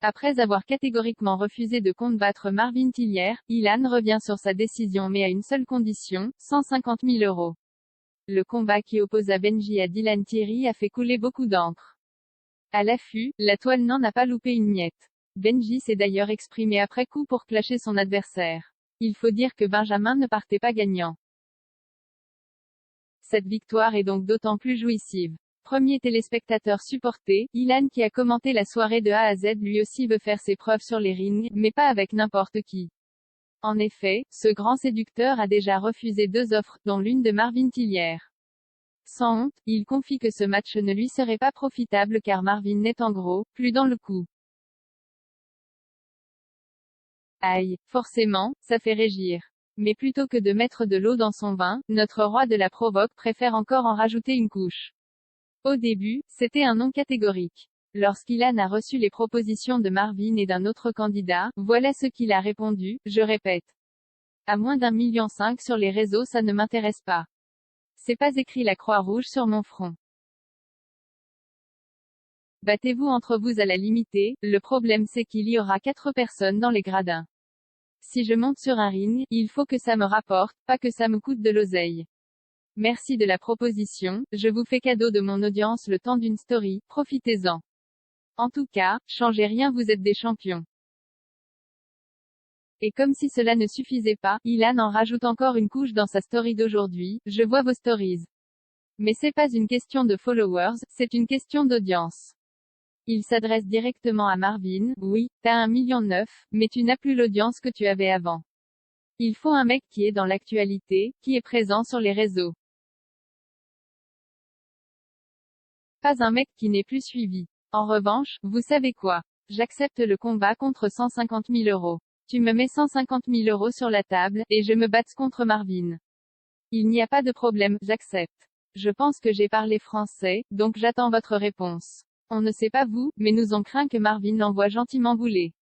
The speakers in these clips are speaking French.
Après avoir catégoriquement refusé de combattre Marvin Tillier, Ilan revient sur sa décision mais à une seule condition, 150 000 €. Le combat qui opposa Benji à Dylan Thierry a fait couler beaucoup d'encre. À l'affût, la toile n'en a pas loupé une miette. Benji s'est d'ailleurs exprimé après coup pour clasher son adversaire. Il faut dire que Benjamin ne partait pas gagnant. Cette victoire est donc d'autant plus jouissive. Premier téléspectateur supporté, Ilan qui a commenté la soirée de A à Z lui aussi veut faire ses preuves sur les rings, mais pas avec n'importe qui. En effet, ce grand séducteur a déjà refusé 2 offres, dont l'une de Marvin Tillier. Sans honte, il confie que ce match ne lui serait pas profitable car Marvin n'est en gros, plus dans le coup. Aïe, forcément, ça fait régir. Mais plutôt que de mettre de l'eau dans son vin, notre roi de la provoque préfère encore en rajouter une couche. Au début, c'était un non catégorique. Lorsqu'Ilan a reçu les propositions de Marvin et d'un autre candidat, voilà ce qu'il a répondu, je répète. À moins d'1,5 million sur les réseaux ça ne m'intéresse pas. C'est pas écrit la croix rouge sur mon front. Battez-vous entre vous à la limite, le problème c'est qu'il y aura 4 personnes dans les gradins. Si je monte sur un ring, il faut que ça me rapporte, pas que ça me coûte de l'oseille. Merci de la proposition, je vous fais cadeau de mon audience le temps d'une story, profitez-en. En tout cas, changez rien vous êtes des champions. Et comme si cela ne suffisait pas, Ilan en rajoute encore une couche dans sa story d'aujourd'hui, je vois vos stories. Mais c'est pas une question de followers, c'est une question d'audience. Il s'adresse directement à Marvin, oui, t'as 1,9 million, mais tu n'as plus l'audience que tu avais avant. Il faut un mec qui est dans l'actualité, qui est présent sur les réseaux. Pas un mec qui n'est plus suivi. En revanche, vous savez quoi? J'accepte le combat contre 150 000 €. Tu me mets 150 000 € sur la table, et je me batte contre Marvin. Il n'y a pas de problème, j'accepte. Je pense que j'ai parlé français, donc j'attends votre réponse. On ne sait pas vous, mais nous on craint que Marvin l'envoie gentiment bouler.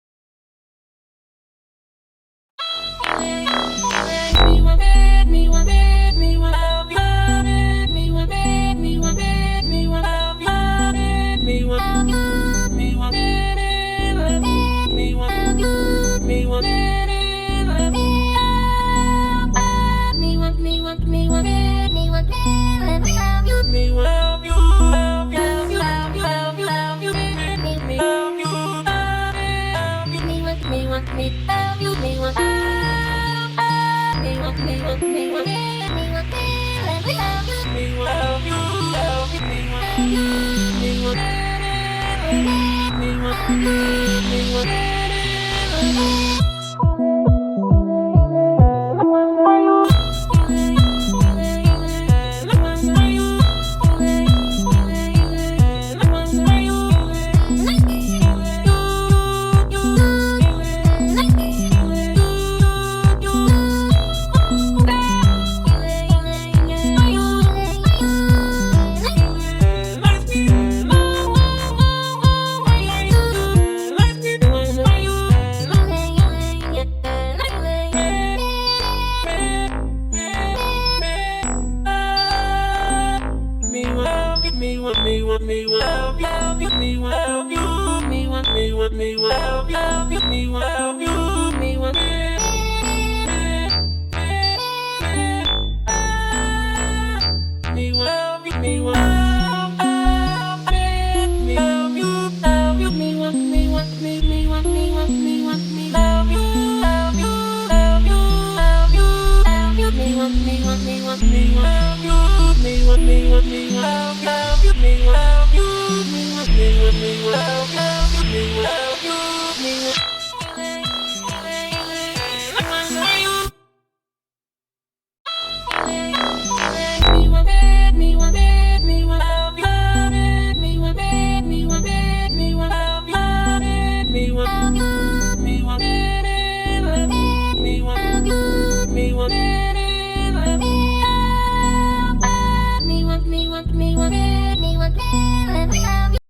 Me